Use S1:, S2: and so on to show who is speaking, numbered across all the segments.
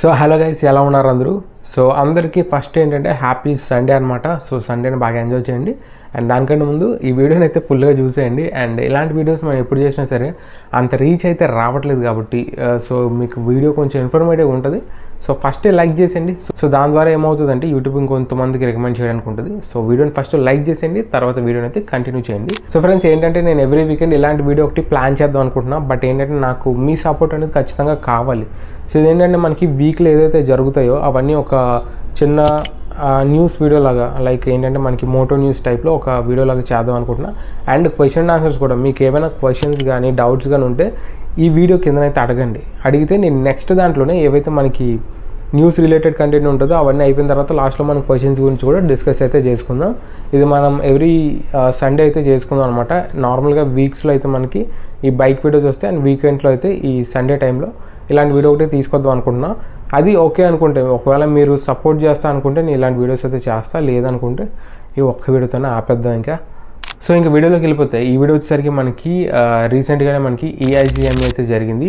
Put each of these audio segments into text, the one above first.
S1: So hello guys, ఎలా ఉన్నారు అందరూ? సో అందరికీ ఫస్ట్ ఏంటంటే హ్యాపీ సండే అనమాట. సో సండేని బాగా ఎంజాయ్ చేయండి. అండ్ దానికంటే ముందు ఈ వీడియోని అయితే ఫుల్గా చూసేయండి. అండ్ ఇలాంటి వీడియోస్ మనం ఎప్పుడు చేసినా సరే అంత రీచ్ అయితే రావట్లేదు కాబట్టి సో మీకు వీడియో కొంచెం ఇన్ఫర్మేటివ్గా ఉంటుంది. సో ఫస్ట్ లైక్ చేసేయండి. సో దాని ద్వారా ఏమవుతుందంటే యూట్యూబ్ ఇంకొంతమందికి రికమెండ్ చేయడానికి ఉంటుంది. సో వీడియోని ఫస్ట్ లైక్ చేసేయండి, తర్వాత వీడియోని అయితే కంటిన్యూ చేయండి. సో ఫ్రెండ్స్ ఏంటంటే నేను ఎవ్రీ వీకెండ్ ఇలాంటి వీడియో ఒకటి ప్లాన్ చేద్దాం అనుకుంటున్నా. బట్ ఏంటంటే నాకు మీ సపోర్ట్ అనేది ఖచ్చితంగా కావాలి. సో ఇదేంటంటే మనకి వీక్లో ఏదైతే జరుగుతాయో అవన్నీ ఒక చిన్న న్యూస్ వీడియో లాగా, లైక్ ఏంటంటే మనకి మోటో న్యూస్ టైప్లో ఒక వీడియో లాగా చేద్దాం అనుకుంటున్నా. అండ్ క్వశ్చన్ అండ్ ఆన్సర్స్ కూడా మీకు ఏమైనా క్వశ్చన్స్ కానీ డౌట్స్ కానీ ఉంటే ఈ వీడియో కిందనైతే అడగండి. అడిగితే నేను నెక్స్ట్ దాంట్లోనే ఏవైతే మనకి న్యూస్ రిలేటెడ్ కంటెంట్ ఉంటుందో అవన్నీ అయిపోయిన తర్వాత లాస్ట్లో మనం క్వశ్చన్స్ గురించి కూడా డిస్కస్ అయితే చేసుకుందాం. ఇది మనం ఎవ్రీ సండే అయితే చేసుకుందాం అనమాట. నార్మల్గా వీక్స్లో అయితే మనకి ఈ బైక్ వీడియోస్ వస్తాయి, అండ్ వీకెండ్లో అయితే ఈ సండే టైంలో ఇలాంటి వీడియో ఒకటి తీసుకొద్దాం అనుకుంటున్నా. అది ఓకే అనుకుంటే, ఒకవేళ మీరు సపోర్ట్ చేస్తా అనుకుంటే నేను ఇలాంటి వీడియోస్ అయితే చేస్తా, లేదనుకుంటే ఈ ఒక్క వీడియోతోనే ఆపేద్దాం ఇంకా. సో ఇంకా వీడియోలోకి వెళ్ళిపోతాయి. ఈ వీడియో వచ్చేసరికి మనకి రీసెంట్గానే మనకి EICME అయితే జరిగింది,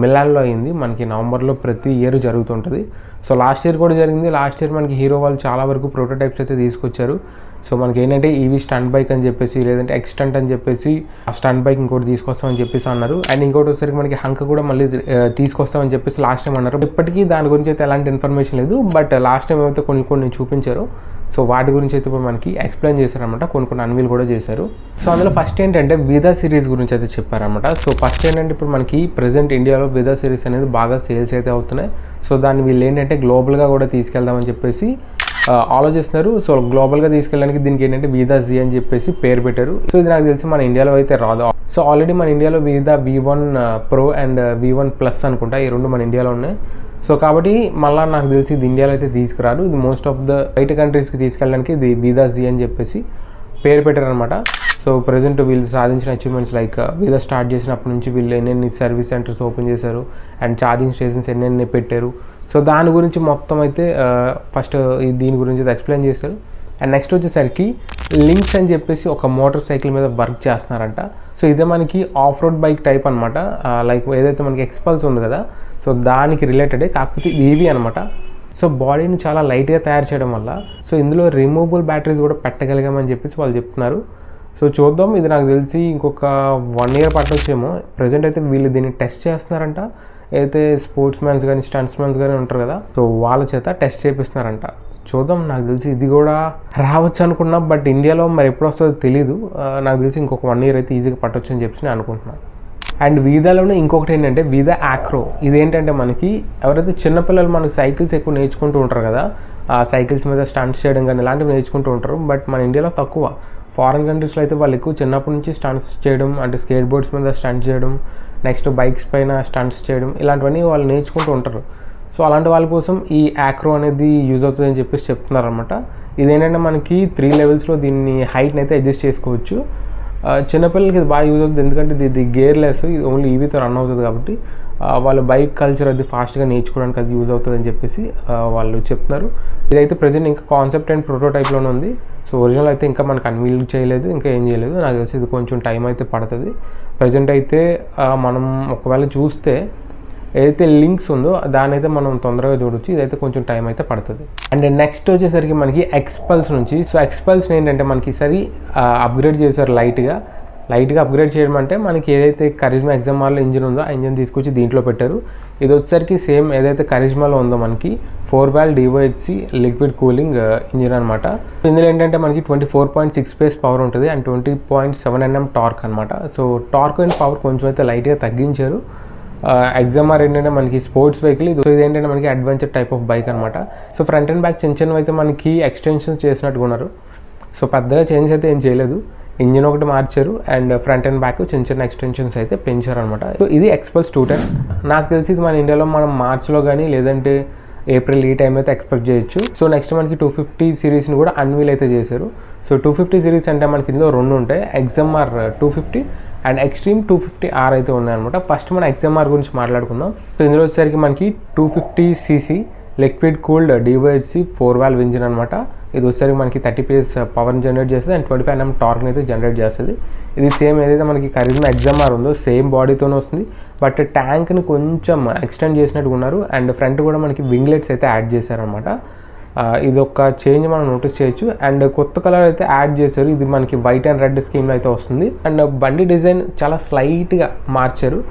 S1: మిలాన్లో అయింది. మనకి నవంబర్లో ప్రతి ఇయర్ జరుగుతుంటుంది. సో లాస్ట్ ఇయర్ కూడా జరిగింది. లాస్ట్ ఇయర్ మనకి హీరో వాళ్ళు చాలా వరకు ప్రోటోటైప్స్ అయితే తీసుకొచ్చారు. సో మనకి ఏంటంటే ఈవీ స్టంట్ బైక్ అని చెప్పేసి, లేదంటే ఎక్స్టంట్ అని చెప్పేసి ఆ స్టంట్ బైక్ ఇంకోటి తీసుకొస్తామని చెప్పేసి అన్నారు. అండ్ ఇంకోటి వచ్చేసరికి మనకి హంక కూడా మళ్ళీ తీసుకొస్తామని చెప్పేసి లాస్ట్ టైం అన్నారు. ఇప్పటికీ దాని గురించి అయితే ఎలాంటి ఇన్ఫర్మేషన్ లేదు. బట్ లాస్ట్ టైం అయితే కొన్ని చూపించారు. సో వాటి గురించి అయితే ఇప్పుడు మనకి ఎక్స్ప్లెయిన్ చేశారనమాట. కొన్ని అన్వీల్ కూడా చేశారు. సో అందులో ఫస్ట్ ఏంటంటే విదా సిరీస్ గురించి అయితే చెప్పారనమాట. సో ఫస్ట్ ఏంటంటే ఇప్పుడు మనకి ప్రెజెంట్ ఇండియాలో విదా సిరీస్ అనేది బాగా సేల్స్ అయితే అవుతున్నాయి. సో దాన్ని వీళ్ళు ఏంటంటే గ్లోబల్గా కూడా తీసుకెళ్దామని చెప్పేసి ఆలోచిస్తున్నారు. సో గ్లోబల్గా తీసుకెళ్ళడానికి దీనికి ఏంటంటే వీదా Z అని చెప్పేసి పేరు పెట్టారు. సో ఇది నాకు తెలిసి మన ఇండియాలో అయితే రాదు. సో ఆల్రెడీ మన ఇండియాలో వీదా V1 Pro and V1 Plus అనుకుంటా, ఈ రెండు మన ఇండియాలో ఉన్నాయి. సో కాబట్టి మళ్ళీ నాకు తెలిసి ఇది ఇండియాలో అయితే తీసుకురారు. ఇది మోస్ట్ ఆఫ్ ద బయట కంట్రీస్కి తీసుకెళ్ళడానికి ఇది వీదా Z అని చెప్పేసి పేరు పెట్టారనమాట. సో ప్రజెంట్ వీళ్ళు సాధించిన అచీవ్మెంట్స్ లైక్ వీదా స్టార్ట్ చేసినప్పటి నుంచి వీళ్ళు ఎన్నెన్ని సర్వీస్ సెంటర్స్ ఓపెన్ చేశారు, అండ్ ఛార్జింగ్ స్టేషన్స్ ఎన్నెన్ని పెట్టారు. సో దాని గురించి మొత్తం అయితే ఫస్ట్ దీని గురించి అయితే ఎక్స్ప్లెయిన్ చేశారు. అండ్ నెక్స్ట్ వచ్చేసరికి లింక్స్ అని చెప్పేసి ఒక మోటార్ సైకిల్ మీద వర్క్ చేస్తున్నారంట. సో ఇదే మనకి ఆఫ్ రోడ్ బైక్ టైప్ అనమాట. లైక్ ఏదైతే మనకి ఎక్స్పల్స్ ఉంది కదా, సో దానికి రిలేటెడే, కాకపోతే ఇది ఈవీ అనమాట. సో బాడీని చాలా లైట్గా తయారు చేయడం వల్ల సో ఇందులో రిమూవబుల్ బ్యాటరీస్ కూడా పెట్టగలిగామని చెప్పేసి వాళ్ళు చెప్తున్నారు. సో చూద్దాం, ఇది నాకు తెలిసి ఇంకొక 1 year పట్టొచ్చేమో. ప్రజెంట్ అయితే వీళ్ళు దీన్ని టెస్ట్ చేస్తున్నారంట. అయితే స్పోర్ట్స్ మ్యాన్స్ కానీ స్టంట్స్ మ్యాన్స్ కానీ ఉంటారు కదా, సో వాళ్ళ చేత టెస్ట్ చేపిస్తున్నారంట. చూద్దాం, నాకు తెలిసి ఇది కూడా రావచ్చు అనుకున్నా. బట్ ఇండియాలో మరి ఎప్పుడు వస్తుందో తెలీదు. నాకు తెలిసి ఇంకొక 1 year అయితే ఈజీగా పట్టొచ్చు అని చెప్పి నేను అనుకుంటున్నాను. అండ్ వీదాలోనే ఇంకొకటి ఏంటంటే వీదా యాక్రో. ఇదేంటంటే మనకి ఎవరైతే చిన్నపిల్లలు మనకి సైకిల్స్ ఎక్కువ నేర్చుకుంటూ ఉంటారు కదా, ఆ సైకిల్స్ మీద స్టంట్స్ చేయడం కానీ ఇలాంటివి నేర్చుకుంటూ ఉంటారు. బట్ మన ఇండియాలో తక్కువ. ఫారిన్ కంట్రీస్లో అయితే వాళ్ళు ఎక్కువ చిన్నప్పటి నుంచి స్టంట్స్ చేయడం, అంటే స్కేట్ బోర్డ్స్ మీద స్టంట్ చేయడం, నెక్స్ట్ బైక్స్ పైన స్టంట్స్ చేయడం, ఇలాంటివన్నీ వాళ్ళు నేర్చుకుంటూ ఉంటారు. సో అలాంటి వాళ్ళ కోసం ఈ యాక్రో అనేది యూజ్ అవుతుందని చెప్పేసి చెప్తున్నారనమాట. ఇదేంటంటే మనకి 3 levelsలో దీన్ని హైట్ని అయితే అడ్జస్ట్ చేసుకోవచ్చు. చిన్నపిల్లలకి ఇది బాగా యూజ్ అవుతుంది, ఎందుకంటే ఇది గేర్లెస్, ఇది ఓన్లీ ఈవీతో రన్ అవుతుంది కాబట్టి వాళ్ళ బైక్ కల్చర్ అది ఫాస్ట్గా నేర్చుకోవడానికి అది యూజ్ అవుతుంది అని చెప్పేసి వాళ్ళు చెప్తున్నారు. ఇదైతే ప్రజెంట్ ఇంకా కాన్సెప్ట్ అండ్ ప్రోటోటైప్లోనే ఉంది. సో ఒరిజినల్ అయితే ఇంకా మనకు అన్వీల్ చేయలేదు, ఇంకా ఏం చేయలేదు. నాకు తెలిసి ఇది కొంచెం టైం అయితే పడుతుంది. ప్రజెంట్ అయితే మనం ఒకవేళ చూస్తే ఏదైతే లింక్స్ ఉందో దాని అయితే మనం తొందరగా చూడొచ్చు. ఇదైతే కొంచెం టైం అయితే పడుతుంది. అండ్ నెక్స్ట్ వచ్చేసరికి మనకి ఎక్స్పల్స్ నుంచి. సో ఎక్స్పల్స్ ఏంటంటే మనకి ఈసారి అప్గ్రేడ్ చేశారు. లైట్గా అప్గ్రేడ్ చేయడం అంటే మనకి ఏదైతే కరిజ్మా XMRలో ఇంజిన్ ఉందో ఆ ఇంజిన్ తీసుకొచ్చి దీంట్లో పెట్టారు. ఇది వచ్చేసరికి సేమ్ ఏదైతే కరిజ్మాలో ఉందో మనకి 4-valve DOHC liquid cooling engine అనమాట. ఇందులో ఏంటంటే మనకి 24.6 PS పవర్ ఉంటుంది అండ్ 20.7 Nm టార్క్ అనమాట. సో టార్క్ అండ్ పవర్ కొంచెం అయితే లైట్గా తగ్గించారు. XMR ఏంటంటే మనకి స్పోర్ట్స్ వెహికల్, సో ఇది ఏంటంటే మనకి అడ్వెంచర్ టైప్ ఆఫ్ బైక్ అనమాట. సో ఫ్రంట్ అండ్ బ్యాక్ చిన్న అయితే మనకి ఎక్స్టెన్షన్స్ చేసినట్టుగా ఉన్నారు. సో పెద్దగా చేంజ్ అయితే ఏం చేయలేదు. ఇంజిన్ ఒకటి మార్చారు అండ్ ఫ్రంట్ అండ్ బ్యాక్ చిన్న ఎక్స్టెన్షన్స్ అయితే పెంచారు అనమాట. సో ఇది ఎక్స్పల్స్ 210. నాకు తెలిసి ఇది మన ఇండియాలో మనం మార్చ్లో కానీ లేదంటే ఏప్రిల్ ఈ టైం అయితే ఎక్స్పెక్ట్ చేయొచ్చు. సో నెక్స్ట్ మనకి 250 సిరీస్ని కూడా అన్వీల్ అయితే చేశారు. సో 250 సిరీస్ అంటే మనకి ఇందులో 2 ఉంటాయి, XMR 250 అండ్ ఎక్స్ట్రీమ్ 250R అయితే ఉన్నాయన్నమాట. ఫస్ట్ మన XMR గురించి మాట్లాడుకుందాం. సో ఇందులో వచ్చేసరికి మనకి 250cc liquid cooled DOHC 4-valve engine అనమాట. ఇది వచ్చేసరికి మనకి 30 PS పవర్ని జనరేట్ చేస్తుంది అండ్ 25 Nm టార్క్ని అయితే జనరేట్ చేస్తుంది. ఇది సేమ్ ఏదైతే మనకి కరీజ్మా XMR ఉందో సేమ్ బాడీతోనే వస్తుంది, బట్ ట్యాంక్ని కొంచెం ఎక్స్టెండ్ చేసినట్టుగా ఉన్నారు అండ్ ఫ్రంట్ కూడా మనకి వింగ్లెట్స్ అయితే యాడ్ చేశారనమాట. ఇది ఒక చేంజ్ మనం నోటీస్ చేయొచ్చు. అండ్ కొత్త కలర్ అయితే యాడ్ చేశారు, ఇది మనకి వైట్ అండ్ రెడ్ స్కీమ్లో అయితే వస్తుంది. అండ్ బండి డిజైన్ చాలా స్లైట్గా మార్చారు.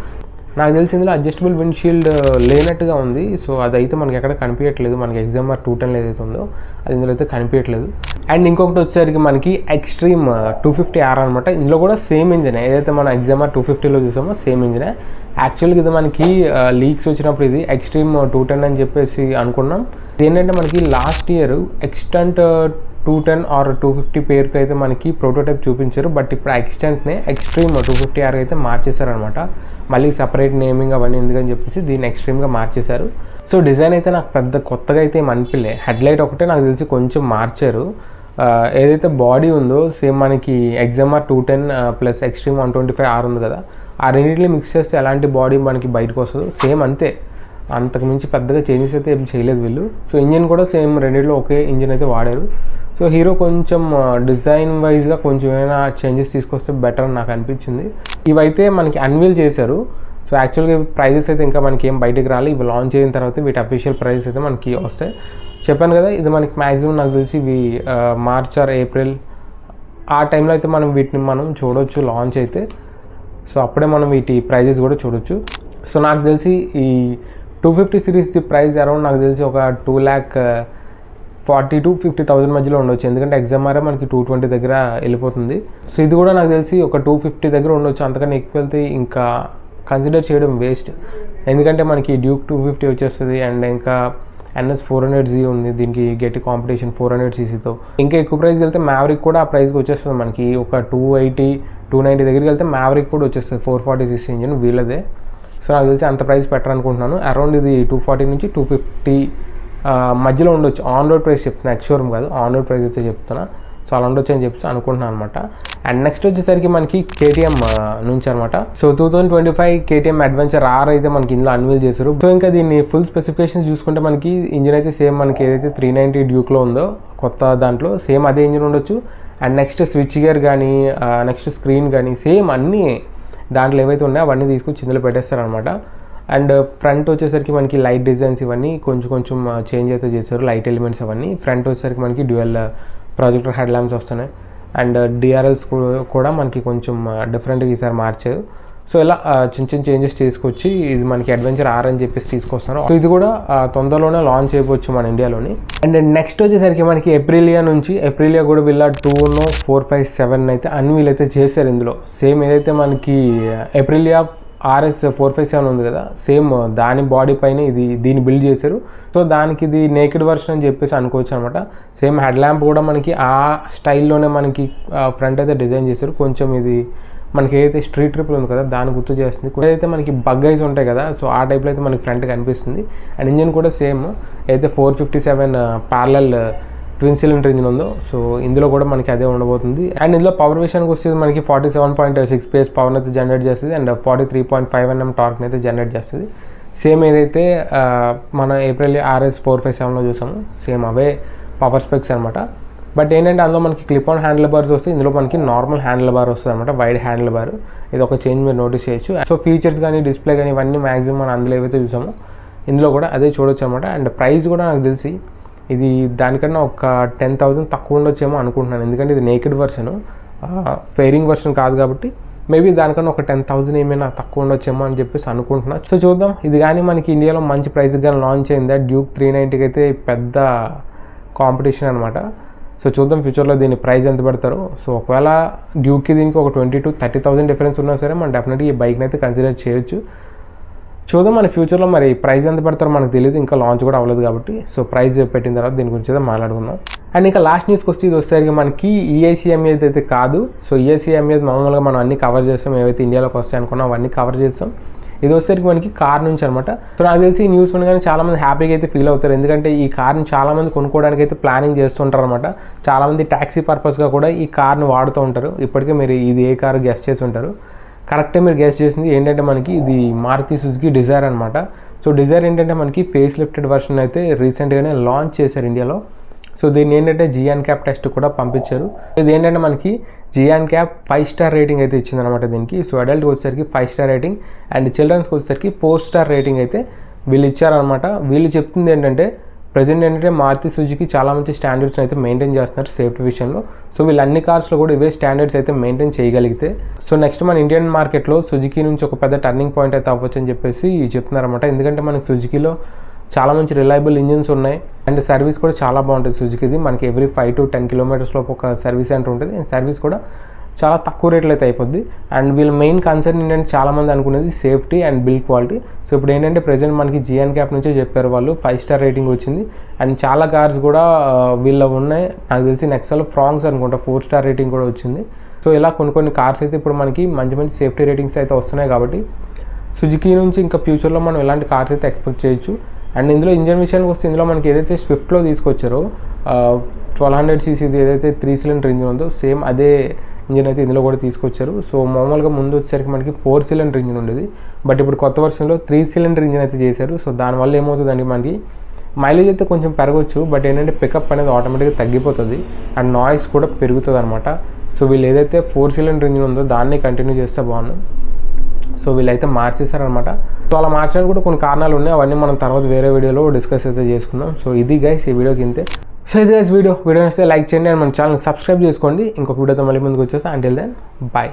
S1: నాకు తెలిసి ఇందులో అడ్జస్టబుల్ విండ్షీల్డ్ లేనట్టుగా ఉంది, సో అదైతే మనకి ఎక్కడ కనిపించట్లేదు. మనకి XMR 210 ఏదైతే ఉందో అది ఇందులో అయితే కనిపించట్లేదు. అండ్ ఇంకొకటి వచ్చేసరికి మనకి ఎక్స్ట్రీమ్ 250R అనమాట. ఇందులో కూడా సేమ్ ఇంజినే, ఏదైతే మనం XMR 250లో చూసామో సేమ్ ఇంజినే. యాక్చువల్గా ఇది మనకి లీక్స్ వచ్చినప్పుడు ఇది ఎక్స్ట్రీమ్ 210 అని చెప్పేసి అనుకున్నాం. ఏంటంటే మనకి లాస్ట్ ఇయర్ ఎక్స్టెంట్ 210 ఆర్ 250 పేరుతో అయితే మనకి ప్రోటోటైప్ చూపించారు, బట్ ఇప్పుడు ఆ ఎక్స్టెంట్నే ఎక్స్ట్రీమ్ 250R అయితే మార్చేశారనమాట. మళ్ళీ సపరేట్ నేమింగ్ అవన్నీ ఎందుకని చెప్పేసి దీన్ని ఎక్స్ట్రీమ్గా మార్చేశారు. సో డిజైన్ అయితే నాకు పెద్ద కొత్తగా అయితే ఏం అనిపించలే. హెడ్లైట్ ఒకటే నాకు తెలిసి కొంచెం మార్చారు. ఏదైతే బాడీ ఉందో సేమ్ మనకి XMR 210 ప్లస్ ఎక్స్ట్రీమ్ 125R ఉంది కదా, ఆ రెండింటిని మిక్స్ చేస్తే ఎలాంటి బాడీ మనకి బయటకు వస్తుందో సేమ్ అంతే, అంతకుమించి పెద్దగా చేంజెస్ అయితే ఏం చేయలేదు వీళ్ళు. సో ఇంజిన్ కూడా సేమ్ రెండింటిలో ఒకే ఇంజిన్ అయితే వాడారు. సో హీరో కొంచెం డిజైన్ వైజ్గా కొంచెం ఏమైనా చేంజెస్ తీసుకొస్తే బెటర్ అని నాకు అనిపించింది. ఇవైతే మనకి అన్వీల్ చేశారు. సో యాక్చువల్గా ప్రైజెస్ అయితే ఇంకా మనకి ఏం బయటకు రాలి, ఇవి లాంచ్ అయిన తర్వాత వీటి అఫీషియల్ ప్రైజెస్ అయితే మనకి వస్తాయి. చెప్పాను కదా, ఇది మనకి మ్యాక్సిమం నాకు తెలిసి ఇవి మార్చ్ ఆర్ ఏప్రిల్ ఆ టైంలో అయితే వీటిని మనం చూడవచ్చు లాంచ్ అయితే. సో అప్పుడే మనం వీటి ప్రైజెస్ కూడా చూడొచ్చు. సో నాకు తెలిసి ఈ 250 సిరీస్ది ప్రైస్ అరౌండ్ నాకు తెలిసి ఒక 2,40,000 to 50,000 మధ్యలో ఉండొచ్చు, ఎందుకంటే XMR మనకి 220 దగ్గర వెళ్ళిపోతుంది. సో ఇది కూడా నాకు తెలిసి ఒక 250 దగ్గర ఉండొచ్చు, అంతకన్నా ఎక్కువ వెళ్తే ఇంకా కన్సిడర్ చేయడం వేస్ట్. ఎందుకంటే మనకి డ్యూక్ 250 వచ్చేస్తుంది అండ్ ఇంకా NS 400Z ఉంది, దీనికి గట్టి కాంపిటీషన్ 400cc. ఇంకా ఎక్కువ ప్రైస్కి వెళ్తే మ్యావరిక్ కూడా ఆ ప్రైస్కి వచ్చేస్తుంది మనకి ఒక 280, 290 దగ్గరికి వెళ్తే మ్యావరిక్ కూడా వచ్చేస్తుంది 440cc ఇంజిన్ వీళ్ళదే. సో నాకు తెలిసి అంత ప్రైస్ పెట్టాలనుకుంటున్నాను. అరౌండ్ ఇది 240 నుంచి 250 మధ్యలో ఉండొచ్చు. ఆన్ రోడ్ ప్రైస్ చెప్తున్నా, ఎక్స్షోరూమ్ కాదు, ఆన్ రోడ్ ప్రైస్ అయితే చెప్తున్నా. సో అలా ఉండొచ్చు అని చెప్పి అనుకుంటున్నాను అనమాట. అండ్ నెక్స్ట్ వచ్చేసరికి మనకి KTM నుంచి అనమాట. సో 2025 KTM అడ్వెంచర్ R అయితే మనకి ఇందులో అన్వీల్ చేశారు. సో ఇంకా దీన్ని ఫుల్ స్పెసిఫికేషన్స్ చూసుకుంటే మనకి ఇంజిన్ అయితే సేమ్ మనకి ఏదైతే 390 డ్యూక్లో ఉందో కొత్త దాంట్లో సేమ్ అదే ఇంజిన్ ఉండొచ్చు. అండ్ నెక్స్ట్ స్విచ్ గేర్ కానీ నెక్స్ట్ స్క్రీన్ కానీ సేమ్ అన్నీ దాంట్లో ఏవైతే ఉన్నాయో అవన్నీ తీసుకొచ్చి ఇందులో పెట్టేస్తారనమాట. అండ్ ఫ్రంట్ వచ్చేసరికి మనకి లైట్ డిజైన్స్ ఇవన్నీ కొంచెం చేంజ్ అయితే చేశారు, లైట్ ఎలిమెంట్స్ అవన్నీ. ఫ్రంట్ వచ్చేసరికి మనకి డ్యూయల్ ప్రాజెక్టర్ హెడ్ ల్యాంప్స్ వస్తున్నాయి అండ్ DRLs కూడా మనకి కొంచెం డిఫరెంట్గా ఈసారి మార్చారు. సో ఇలా చిన్న చేంజెస్ తీసుకొచ్చి ఇది మనకి అడ్వెంచర్ R అని చెప్పేసి తీసుకొస్తున్నారు. సో ఇది కూడా తొందరలోనే లాంచ్ అయిపోవచ్చు మన ఇండియాలోని. అండ్ నెక్స్ట్ వచ్చేసరికి మనకి ఏప్రిలియా కూడా వీళ్ళ 2.457 అయితే అన్వీల్ అయితే చేశారు. ఇందులో సేమ్ ఏదైతే మనకి ఏప్రిలియా RS 457 ఉంది కదా, సేమ్ దాని బాడీ పైన దీన్ని బిల్డ్ చేశారు. సో దానికి ఇది నేకెడ్ వర్షన్ అని చెప్పేసి అనుకోవచ్చు అనమాట. సేమ్ హెడ్ ల్యాంప్ కూడా మనకి ఆ స్టైల్లోనే మనకి ఫ్రంట్ అయితే డిజైన్ చేశారు. కొంచెం ఇది మనకి ఏదైతే స్ట్రీట్ ట్రిపుల్ ఉంది కదా దాన్ని గుర్తు చేస్తుంది. ఏదైతే మనకి బగ్ ఐస్ ఉంటాయి కదా, సో ఆ టైప్లో అయితే మనకి ఫ్రంట్ కనిపిస్తుంది. అండ్ ఇంజిన్ కూడా సేమ్ ఏదైతే 457 ప్యారలల్ ట్విన్ సిలిండర్ ఇంజిన్ ఉందో సో ఇందులో కూడా మనకి అదే ఉండబోతుంది. అండ్ ఇందులో పవర్ విషయానికి వస్తే మనకి 47.6 PS పవర్ అయితే జనరేట్ చేస్తుంది అండ్ 43.5 Nm టార్క్ని అయితే జనరేట్ చేస్తుంది. సేమ్ ఏదైతే మన ఏప్రిల్ RS 457లో చూసాము సేమ్ అవే పవర్ స్పెక్స్ అనమాట. బట్ ఏంటంటే అందులో మనకి క్లిప్ ఆన్ హ్యాండిల్ బార్స్ వస్తే ఇందులో మనకి నార్మల్ హ్యాండిల్ బార్ వస్తుంది అనమాట, వైడ్ హ్యాండిల్ బార్. ఇది ఒక చేంజ్ మీరు నోటీస్ చేయొచ్చు. సో ఫీచర్స్ కానీ డిస్ప్లే కానీ ఇవన్నీ మ్యాక్సిమం మనం అందులో ఏవైతే చూసామో ఇందులో కూడా అదే చూడొచ్చు అనమాట. అండ్ ప్రైస్ కూడా నాకు తెలిసి ఇది దానికన్నా ఒక 10,000 తక్కువ ఉండొచ్చేమో అనుకుంటున్నాను, ఎందుకంటే ఇది నేకెడ్ వర్షన్, ఫెయిరింగ్ వర్షన్ కాదు కాబట్టి మేబీ దానికన్నా ఒక 10,000 ఏమైనా తక్కువ ఉండొచ్చేమో అని చెప్పేసి అనుకుంటున్నాను. సో చూద్దాం, ఇది కానీ మనకి ఇండియాలో మంచి ప్రైస్కి కానీ లాంచ్ అయిందా. డ్యూక్ 390కి అయితే పెద్ద కాంపిటీషన్ అనమాట. సో చూద్దాం ఫ్యూచర్లో దీని ప్రైస్ ఎంత పెడతారో. సో ఒకవేళ డ్యూక్కి దీనికి ఒక 20,000 to 30,000 డిఫరెన్స్ ఉన్నా సరే మనం డెఫినెట్గా ఈ బైక్ని అయితే కన్సిడర్ చేయొచ్చు. చూద్దాం మన ఫ్యూచర్లో మరి ప్రైస్ ఎంత పెడతారో మనకు తెలియదు, ఇంకా లాంచ్ కూడా అవ్వలేదు కాబట్టి. సో ప్రైస్ పెట్టిన తర్వాత దీని గురించి అయితే మాట్లాడుకుందాం. అండ్ ఇంకా లాస్ట్ న్యూస్కి వస్తే ఇది వచ్చేసరికి మనకి EICMA అయితే కాదు. సో EICMA మామూలుగా మనం అన్ని కవర్ చేస్తాం, ఏవైతే ఇండియాలోకి వస్తాయి అనుకున్నాం అవన్నీ కవర్ చేస్తాం. ఇది వచ్చేసరికి మనకి కార్ నుంచి అనమాట. సో నాకు తెలిసి ఈ న్యూస్ వినగానే చాలామంది హ్యాపీగా అయితే ఫీల్ అవుతారు, ఎందుకంటే ఈ కార్ని చాలామంది కొనుక్కోవడానికి అయితే ప్లానింగ్ చేస్తుంటారు అనమాట. చాలామంది ట్యాక్సీ పర్పస్గా కూడా ఈ కార్ని వాడుతూ ఉంటారు. ఇప్పటికే మీరు ఇది ఏ కారు గెస్ట్ చేసి ఉంటారు, కరెక్టే మీరు గెస్ట్ చేసింది. ఏంటంటే మనకి ఇది మారుతి సుజుకి డిజైర్ అనమాట. సో డిజైర్ ఏంటంటే మనకి ఫేస్ లిఫ్టెడ్ వర్షన్ అయితే రీసెంట్గానే లాంచ్ చేశారు ఇండియాలో. సో దీన్ని ఏంటంటే GNCAP టెస్ట్ కూడా పంపించారు. ఇది ఏంటంటే మనకి GNCAP 5 స్టార్ రేటింగ్ అయితే ఇచ్చిందనమాట దీనికి. సో అడల్ట్కి వచ్చేసరికి 5 స్టార్ రేటింగ్ అండ్ చిల్డ్రన్స్కి వచ్చేసరికి 4 స్టార్ రేటింగ్ అయితే వీళ్ళు ఇచ్చారనమాట. వీళ్ళు చెప్తుంది ఏంటంటే ప్రజెంట్ ఏంటంటే మారుతి సుజుకి చాలా మంచి స్టాండర్డ్స్ అయితే మెయింటైన్ చేస్తున్నారు సేఫ్టీ విషయంలో. సో వీళ్ళు అన్ని కార్స్లో కూడా ఇవే స్టాండర్డ్స్ అయితే మెయింటైన్ చేయగలిగితే సో నెక్స్ట్ మన ఇండియన్ మార్కెట్లో సుజుకి నుంచి ఒక పెద్ద టర్నింగ్ పాయింట్ అయితే అవ్వచ్చు అని చెప్పేసి చెప్తున్నారన్నమాట. ఎందుకంటే మనకి సుజుకిలో చాలా మంచి రిలయబుల్ ఇంజిన్స్ ఉన్నాయి అండ్ సర్వీస్ కూడా చాలా బాగుంటుంది సుజుకిది. మనకి ఎవ్రీ 5 to 10 kilometers లోపు ఒక సర్వీస్ సెంటర్ ఉంటుంది అండ్ సర్వీస్ కూడా చాలా తక్కువ రేట్లో అయితే అయిపోద్ది. అండ్ వీళ్ళ మెయిన్ కన్సర్న్ ఏంటంటే చాలామంది అనుకునేది safety and build quality. So ఇప్పుడు ఏంటంటే ప్రజెంట్ మనకి GNCAP నుంచే చెప్పారు వాళ్ళు 5 స్టార్ రేటింగ్ వచ్చింది అండ్ చాలా కార్స్ కూడా వీళ్ళ ఉన్నాయి. నాకు తెలిసి నెక్సాలో ఫ్రాంక్స్ అనుకుంటా 4 స్టార్ రేటింగ్ కూడా వచ్చింది. సో ఇలా కొన్ని కార్స్ అయితే ఇప్పుడు మనకి మంచి సేఫ్టీ రేటింగ్స్ అయితే వస్తున్నాయి కాబట్టి సుజుకి నుంచి ఇంకా ఫ్యూచర్లో మనం ఇలాంటి కార్స్ అయితే ఎక్స్పెక్ట్ చేయొచ్చు. అండ్ ఇందులో ఇంజన్ విషయానికి వస్తే ఇందులో మనకి ఏదైతే స్విఫ్ట్లో తీసుకొచ్చారో 1200cc ఏదైతే 3 cylinder ఇంజిన్ ఉందో సేమ్ అదే ఇంజిన్ అయితే ఇందులో కూడా తీసుకొచ్చారు. సో మామూలుగా ముందు వచ్చేసరికి మనకి 4 cylinder ఇంజిన్ ఉండేది, బట్ ఇప్పుడు కొత్త వర్షన్లో 3 cylinder ఇంజిన్ అయితే చేశారు. సో దానివల్ల ఏమవుతుందండి మనకి మైలేజ్ అయితే కొంచెం పెరగవచ్చు, బట్ ఏంటంటే పికప్ అనేది ఆటోమేటిక్గా తగ్గిపోతుంది అండ్ నాయిస్ కూడా పెరుగుతుంది అనమాట. సో వీళ్ళు ఏదైతే 4 cylinder ఇంజిన్ ఉందో దాన్ని కంటిన్యూ చేస్తే బాగుంది. సో వీళ్ళైతే మార్చేశారనమాట. సో అలా మార్చడానికి కూడా కొన్ని కారణాలు ఉన్నాయి, అవన్నీ మనం తర్వాత వేరే వీడియోలో డిస్కస్ అయితే చేసుకుందాం. సో ఇది గైస్ ఈ వీడియోకి ఇంతే. సో ఇది గైస్ వీడియో నచ్చితే లైక్ చేయండి అండ్ మన ఛానల్ సబ్స్క్రైబ్ చేసుకోండి. ఇంకొక వీడియోతో మళ్ళీ ముందుకు వచ్చేసి అంటిల్ దెన్ బాయ్.